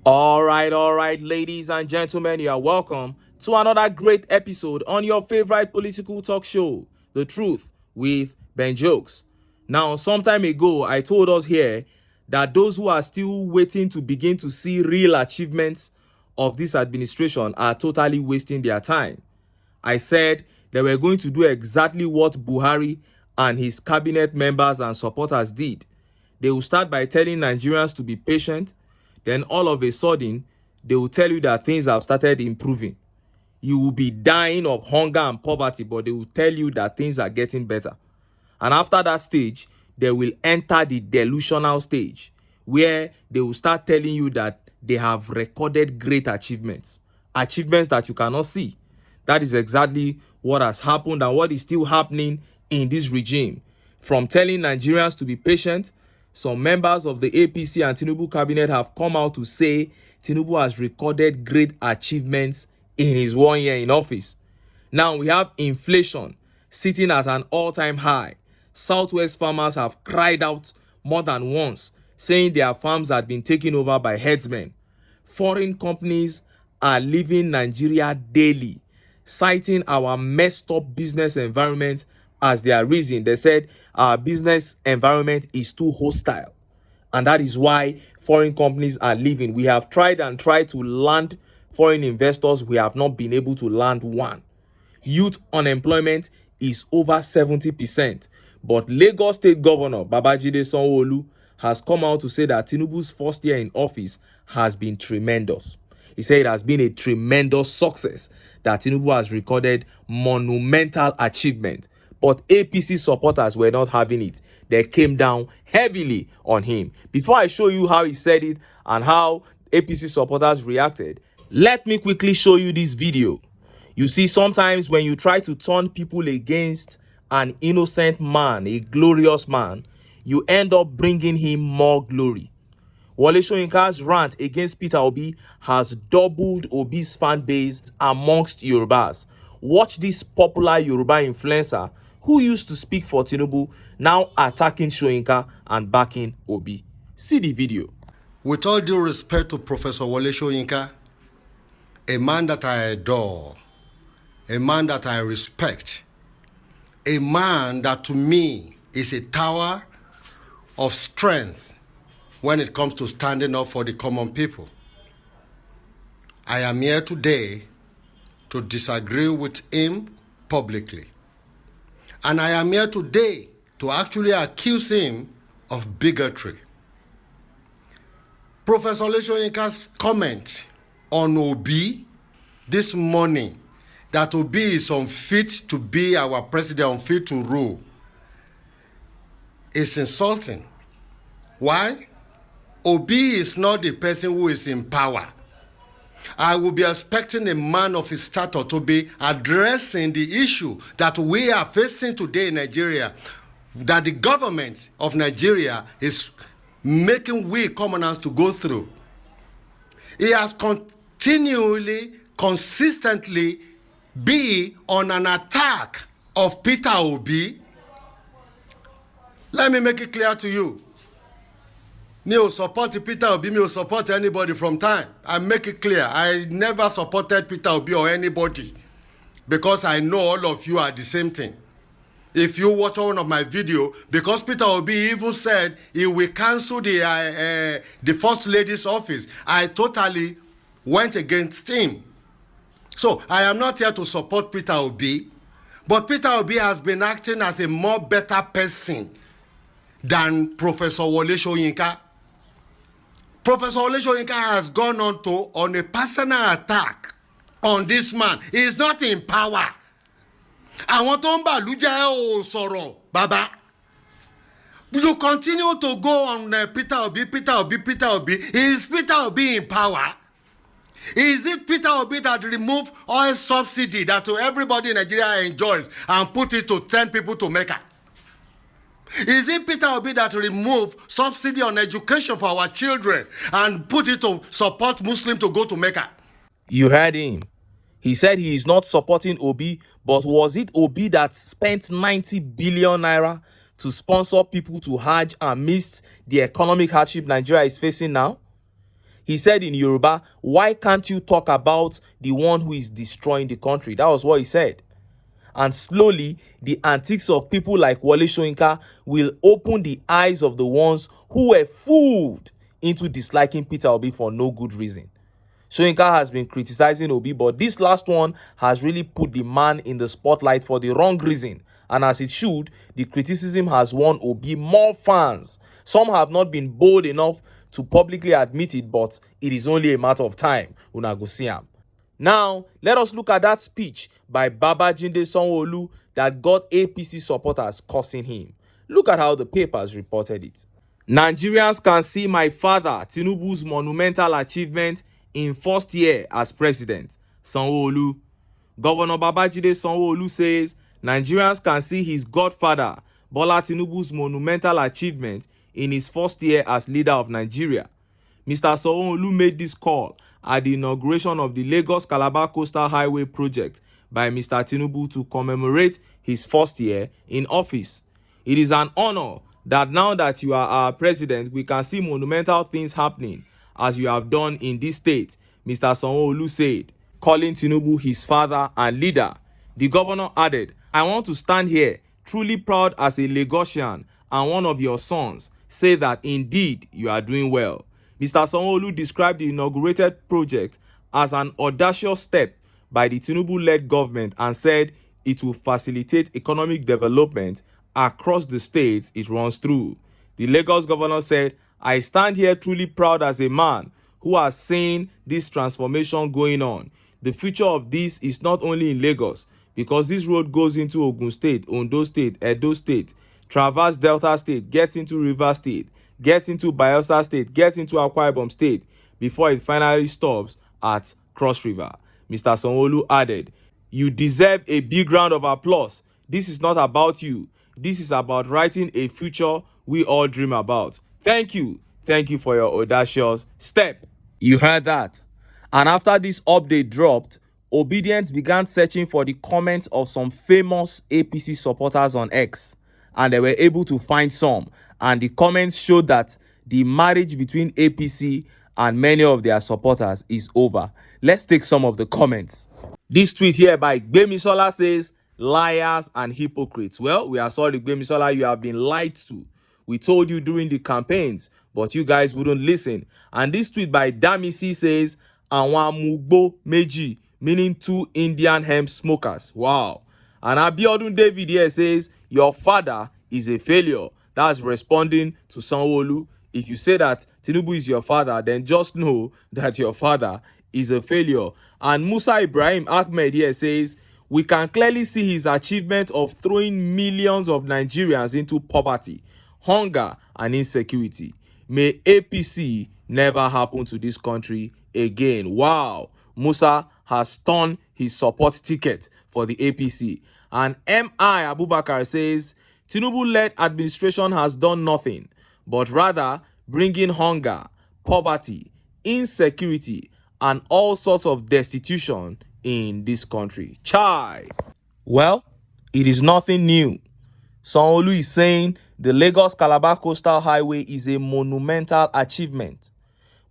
All right, ladies and gentlemen, you are welcome to another great episode on your favorite political talk show, The Truth with Ben Jokes. Now, some time ago, I told us here that those who are still waiting to begin to see real achievements of this administration are totally wasting their time. I said they were going to do exactly what Buhari and his cabinet members and supporters did. They will start by telling Nigerians to be patient. Then all of a sudden, they will tell you that things have started improving. You will be dying of hunger and poverty, but they will tell you that things are getting better. And after that stage, they will enter the delusional stage, where they will start telling you that they have recorded great achievements that you cannot see. That is exactly what has happened and what is still happening in this regime. From telling Nigerians to be patient, some members of the APC and TINUBU cabinet have come out to say TINUBU has recorded great achievements in his 1 year in office. Now we have inflation sitting at an all-time high. Southwest farmers have cried out more than once, saying their farms had been taken over by herdsmen. Foreign companies are leaving Nigeria daily, citing our messed up business environment as their reason. They said our business environment is too hostile, and that is why foreign companies are leaving. We have tried to land foreign investors. We have not been able to land one. Youth unemployment is over 70%, but Lagos State Governor Babajide Sanwo-Olu has come out to say that Tinubu's first year in office has been tremendous. He said it has been a tremendous success, that Tinubu has recorded monumental achievement. But APC supporters were not having it. They came down heavily on him. Before I show you how he said it and how APC supporters reacted, let me quickly show you this video. You see, sometimes when you try to turn people against an innocent man, a glorious man, you end up bringing him more glory. Wole Soyinka's rant against Peter Obi has doubled Obi's fan base amongst Yorubas. Watch this popular Yoruba influencer who used to speak for Tinubu now attacking Soyinka and backing Obi. See the video. With all due respect to Professor Wole Soyinka, a man that I adore, a man that I respect, a man that to me is a tower of strength when it comes to standing up for the common people. I am here today to disagree with him publicly. And I am here today to actually accuse him of bigotry. Professor Wole Soyinka's comment on Obi this morning, that Obi is unfit to be our president, unfit to rule, is insulting. Why? Obi is not the person who is in power. I will be expecting a man of his stature to be addressing the issue that we are facing today in Nigeria, that the government of Nigeria is making we commoners to go through. He has continually, consistently been on an attack of Peter Obi. Let me make it clear to you. Me will support Peter Obi, me will support anybody from time. I make it clear, I never supported Peter Obi or anybody, because I know all of you are the same thing. If you watch one of my video, because Peter Obi even said he will cancel the First Lady's office, I totally went against him. So I am not here to support Peter Obi, but Peter Obi has been acting as a more better person than Professor Wole Soyinka. Professor Wole Soyinka has gone on a personal attack on this man. He is not in power. Àwọn tó ń bàlújẹ́ ò sọ̀rọ̀, bàbá. You continue to go on Peter Obi. Is Peter Obi in power? Is it Peter Obi that removed oil subsidy that everybody in Nigeria enjoys and put it to 10 people to Mecca? Is it Peter Obi that removed subsidy on education for our children and put it to support Muslims to go to Mecca? You heard him. He said he is not supporting Obi, but was it Obi that spent 90 billion naira to sponsor people to Hajj amidst the economic hardship Nigeria is facing now? He said in Yoruba, why can't you talk about the one who is destroying the country? That was what he said. And slowly, the antics of people like Wole Soyinka will open the eyes of the ones who were fooled into disliking Peter Obi for no good reason. Soyinka has been criticizing Obi, but this last one has really put the man in the spotlight for the wrong reason. And as it should, the criticism has won Obi more fans. Some have not been bold enough to publicly admit it, but it is only a matter of time. Una go see am. Now, let us look at that speech by Babajide Sanwo-Olu that got APC supporters cursing him. Look at how the papers reported it. Nigerians can see my father, Tinubu's monumental achievement in first year as president, Sanwo-Olu. Governor Babajide Sanwo-Olu says Nigerians can see his godfather, Bola Tinubu's monumental achievement in his first year as leader of Nigeria. Mr. Sanwo-Olu made this call at the inauguration of the Lagos-Calabar Coastal Highway project by Mr. Tinubu to commemorate his first year in office. It is an honor that now that you are our president, we can see monumental things happening as you have done in this state, Mr. Sanwo-Olu said, calling Tinubu his father and leader. The governor added, I want to stand here truly proud as a Lagosian and one of your sons, say that indeed you are doing well. Mr. Sanwo-Olu described the inaugurated project as an audacious step by the Tinubu-led government and said it will facilitate economic development across the states it runs through. The Lagos governor said, I stand here truly proud as a man who has seen this transformation going on. The future of this is not only in Lagos, because this road goes into Ogun State, Ondo State, Edo State, traverse Delta State, gets into Rivers State, gets into Bayelsa State, gets into Akwa Ibom State, before it finally stops at Cross River. Mr. Sanwo-Olu added, you deserve a big round of applause. This is not about you. This is about writing a future we all dream about. Thank you. Thank you for your audacious step. You heard that. And after this update dropped, Obedience began searching for the comments of some famous APC supporters on X. And they were able to find some. And the comments showed that the marriage between APC and many of their supporters is over. Let's take some of the comments. This tweet here by Gbemisola says, liars and hypocrites. Well, we are sorry, Gbemisola, you have been lied to. We told you during the campaigns, but you guys wouldn't listen. And this tweet by Damisi says, Àwọn amugbo meji, meaning 2 Indian hemp smokers. Wow. And Abiodun David here says, your father is a failure. That's responding to Sanwo-Olu. If you say that Tinubu is your father, then just know that your father is a failure. And Musa Ibrahim Ahmed here says, we can clearly see his achievement of throwing millions of Nigerians into poverty, hunger, and insecurity. May APC never happen to this country again. Wow. Musa has turned his support ticket for the APC. And M.I. Abubakar says, Tinubu-led administration has done nothing, but rather bringing hunger, poverty, insecurity, and all sorts of destitution in this country. Chai. Well, it is nothing new. Sanwo-Olu is saying the Lagos-Calabar Coastal Highway is a monumental achievement.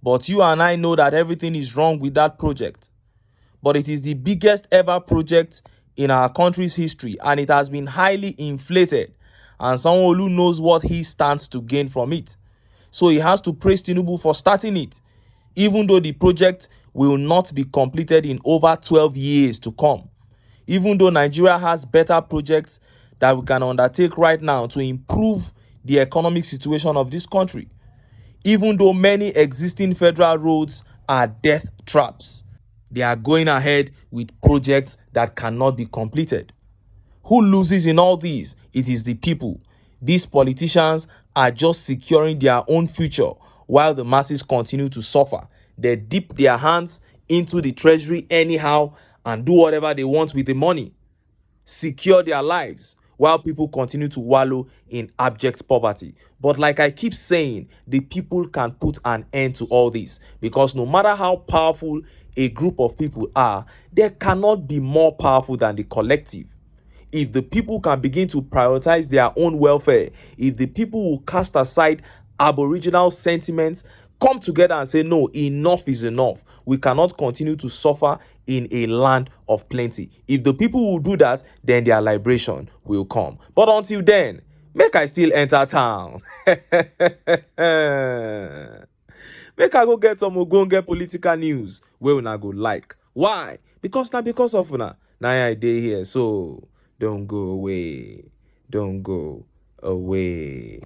But you and I know that everything is wrong with that project. But it is the biggest ever project in our country's history, and it has been highly inflated. And Sanwo-Olu knows what he stands to gain from it. So he has to praise Tinubu for starting it, even though the project will not be completed in over 12 years to come. Even though Nigeria has better projects that we can undertake right now to improve the economic situation of this country. Even though many existing federal roads are death traps, they are going ahead with projects that cannot be completed. Who loses in all these? It is the people. These politicians are just securing their own future while the masses continue to suffer. They dip their hands into the treasury anyhow and do whatever they want with the money. Secure their lives while people continue to wallow in abject poverty. But like I keep saying, the people can put an end to all this, because no matter how powerful a group of people are, they cannot be more powerful than the collective. If the people can begin to prioritize their own welfare, if the people will cast aside aboriginal sentiments, come together and say, no, enough is enough. We cannot continue to suffer in a land of plenty. If the people will do that, then their liberation will come. But until then, make I still enter town. Make I go get some ogbonge political news wey una go like. Why? Because of una. Na I dey here, so don't go away. Don't go away.